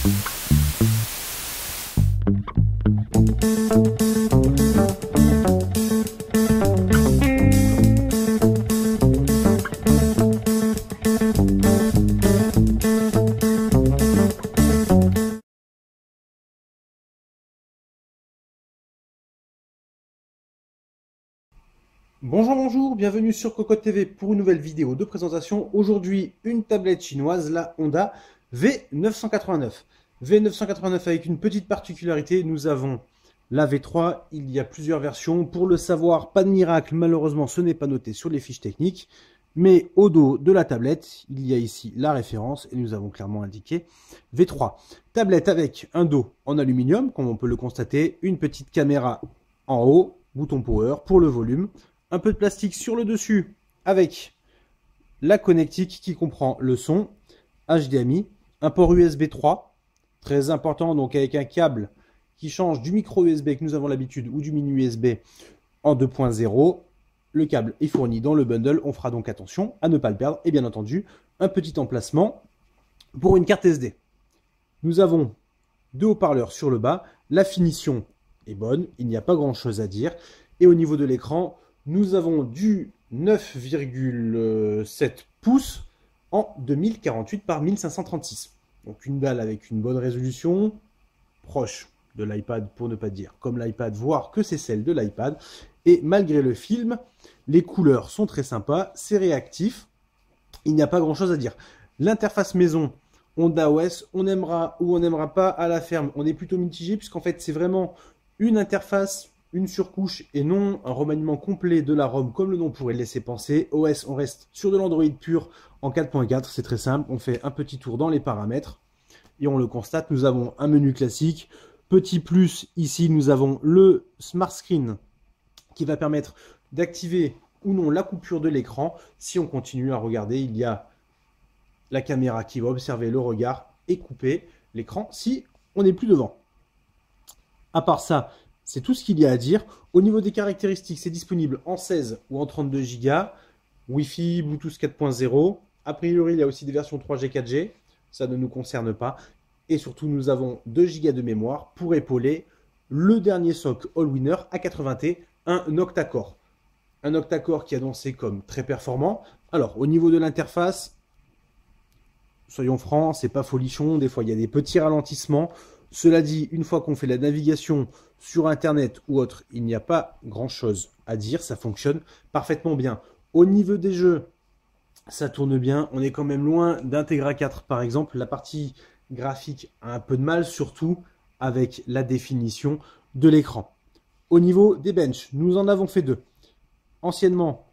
Bonjour, bonjour, bienvenue sur Cocotte TV pour une nouvelle vidéo de présentation. Aujourd'hui, une tablette chinoise, la Honda V989. V989 avec une petite particularité, nous avons la V3, il y a plusieurs versions. Pour le savoir, pas de miracle, malheureusement ce n'est pas noté sur les fiches techniques. Mais au dos de la tablette, il y a ici la référence et nous avons clairement indiqué V3. Tablette avec un dos en aluminium, comme on peut le constater, une petite caméra en haut, bouton power pour le volume. Un peu de plastique sur le dessus avec la connectique qui comprend le son, HDMI, un port USB 3, très important, donc avec un câble qui change du micro USB que nous avons l'habitude ou du mini USB en 2.0. Le câble est fourni dans le bundle, on fera donc attention à ne pas le perdre. Et bien entendu, un petit emplacement pour une carte SD. Nous avons deux haut-parleurs sur le bas, la finition est bonne, il n'y a pas grand chose à dire. Et au niveau de l'écran, nous avons du 9,7 pouces en 2048 par 1536. Donc une dalle avec une bonne résolution, proche de l'iPad pour ne pas dire comme l'iPad, voire que c'est celle de l'iPad. Et malgré le film, les couleurs sont très sympas, c'est réactif, il n'y a pas grand chose à dire. L'interface maison Honda OS, on aimera ou on n'aimera pas. À la ferme, on est plutôt mitigé puisqu'en fait c'est vraiment une interface, une surcouche et non un remaniement complet de la ROM comme le nom pourrait le laisser penser. OS, on reste sur de l'Android pur en 4.4, c'est très simple. On fait un petit tour dans les paramètres et on le constate. Nous avons un menu classique. Petit plus, ici nous avons le Smart Screen qui va permettre d'activer ou non la coupure de l'écran. Si on continue à regarder, il y a la caméra qui va observer le regard et couper l'écran si on n'est plus devant. À part ça, c'est tout ce qu'il y a à dire. Au niveau des caractéristiques, c'est disponible en 16 ou en 32 Go. Wi-Fi, Bluetooth 4.0. A priori, il y a aussi des versions 3G, 4G. Ça ne nous concerne pas. Et surtout, nous avons 2 Go de mémoire pour épauler le dernier SoC Allwinner A80T, un octa-core. Un octa-core qui est annoncé comme très performant. Alors, au niveau de l'interface, soyons francs, c'est pas folichon. Des fois, il y a des petits ralentissements. Cela dit, une fois qu'on fait la navigation sur Internet ou autre, il n'y a pas grand-chose à dire. Ça fonctionne parfaitement bien. Au niveau des jeux, ça tourne bien. On est quand même loin d'Integra 4, par exemple. La partie graphique a un peu de mal, surtout avec la définition de l'écran. Au niveau des benches, nous en avons fait deux. Anciennement,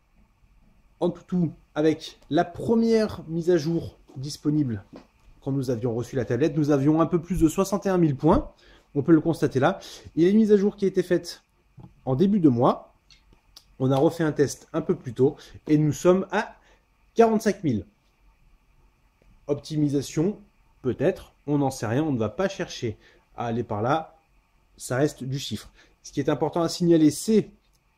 en tout, avec la première mise à jour disponible quand nous avions reçu la tablette, nous avions un peu plus de 61 000 points. On peut le constater là. Il y a une mise à jour qui a été faite en début de mois. On a refait un test un peu plus tôt et nous sommes à 45 000. Optimisation, peut-être, on n'en sait rien. On ne va pas chercher à aller par là. Ça reste du chiffre. Ce qui est important à signaler, c'est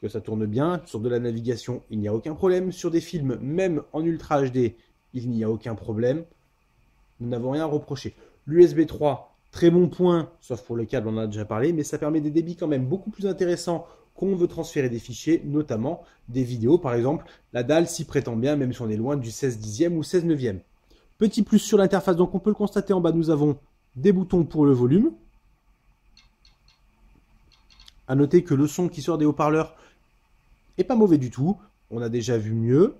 que ça tourne bien. Sur de la navigation, il n'y a aucun problème. Sur des films, même en Ultra HD, il n'y a aucun problème. Nous n'avons rien à reprocher. L'USB 3, très bon point, sauf pour le câble, on en a déjà parlé, mais ça permet des débits quand même beaucoup plus intéressants quand on veut transférer des fichiers, notamment des vidéos. Par exemple, la dalle s'y prétend bien, même si on est loin du 16 dixième ou 16 neuvième. Petit plus sur l'interface, donc on peut le constater en bas, nous avons des boutons pour le volume. À noter que le son qui sort des haut-parleurs n'est pas mauvais du tout. On a déjà vu mieux.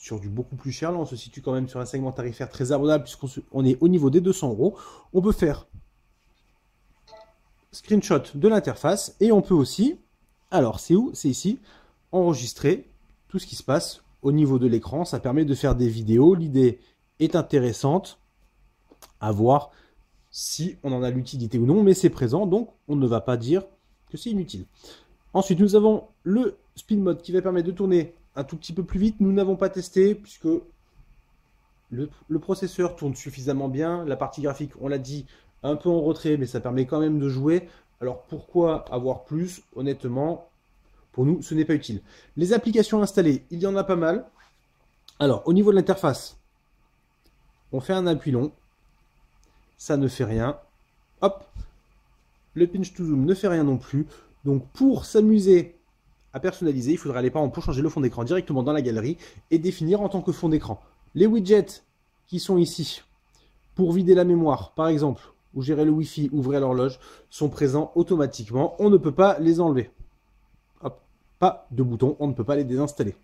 Sur du beaucoup plus cher, là on se situe quand même sur un segment tarifaire très abordable puisqu'on est au niveau des 200 €. On peut faire screenshot de l'interface et on peut aussi, alors c'est où? C'est ici, enregistrer tout ce qui se passe au niveau de l'écran. Ça permet de faire des vidéos. L'idée est intéressante à voir si on en a l'utilité ou non, mais c'est présent, donc on ne va pas dire que c'est inutile. Ensuite, nous avons le speed mode qui va permettre de tourner un tout petit peu plus vite. Nous n'avons pas testé puisque le processeur tourne suffisamment bien. La partie graphique, on l'a dit, un peu en retrait, mais ça permet quand même de jouer. Alors pourquoi avoir plus? Honnêtement, pour nous, ce n'est pas utile. Les applications installées, il y en a pas mal. Alors, au niveau de l'interface, on fait un appui long. ça ne fait rien. Hop, le pinch to zoom ne fait rien non plus. Donc pour s'amuser à personnaliser, il faudra aller par exemple pour changer le fond d'écran directement dans la galerie et définir en tant que fond d'écran. Les widgets qui sont ici pour vider la mémoire, par exemple, ou gérer le Wi-Fi, ouvrir l'horloge, sont présents automatiquement. On ne peut pas les enlever. Hop, pas de bouton, on ne peut pas les désinstaller.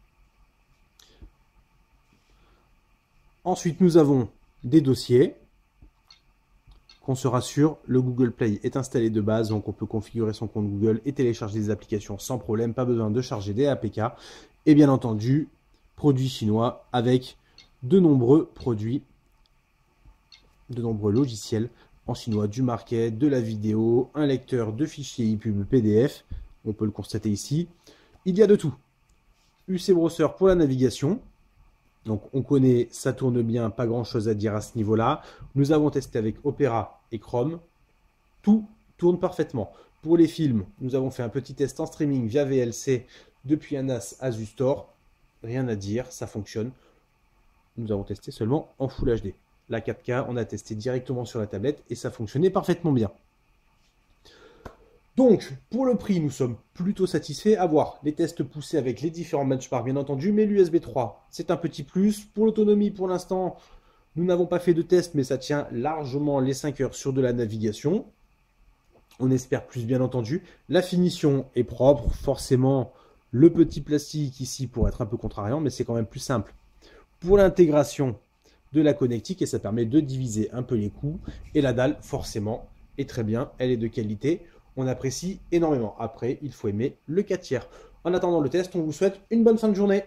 Ensuite, nous avons des dossiers. Qu'on se rassure, le Google Play est installé de base, donc on peut configurer son compte Google et télécharger des applications sans problème, pas besoin de charger des APK. Et bien entendu, produits chinois avec de nombreux produits, de nombreux logiciels en chinois, du market, de la vidéo, un lecteur de fichiers EPUB PDF, on peut le constater ici. Il y a de tout. UC Browser pour la navigation. Donc on connaît, ça tourne bien, pas grand chose à dire à ce niveau-là. Nous avons testé avec Opera et Chrome. Tout tourne parfaitement. Pour les films, nous avons fait un petit test en streaming via VLC depuis un NAS Asus Store. Rien à dire, ça fonctionne. Nous avons testé seulement en Full HD. La 4K, on a testé directement sur la tablette et ça fonctionnait parfaitement bien. Donc, pour le prix, nous sommes plutôt satisfaits. À voir les tests poussés avec les différents benchmarks, bien entendu, mais l'USB 3, c'est un petit plus. Pour l'autonomie, pour l'instant, nous n'avons pas fait de test, mais ça tient largement les 5 heures sur de la navigation. On espère plus, bien entendu. La finition est propre, forcément, le petit plastique ici pour être un peu contrariant, mais c'est quand même plus simple. Pour l'intégration de la connectique, et ça permet de diviser un peu les coûts. Et la dalle, forcément, est très bien, elle est de qualité. On apprécie énormément. Après, il faut aimer le 4 tiers. En attendant le test, on vous souhaite une bonne fin de journée.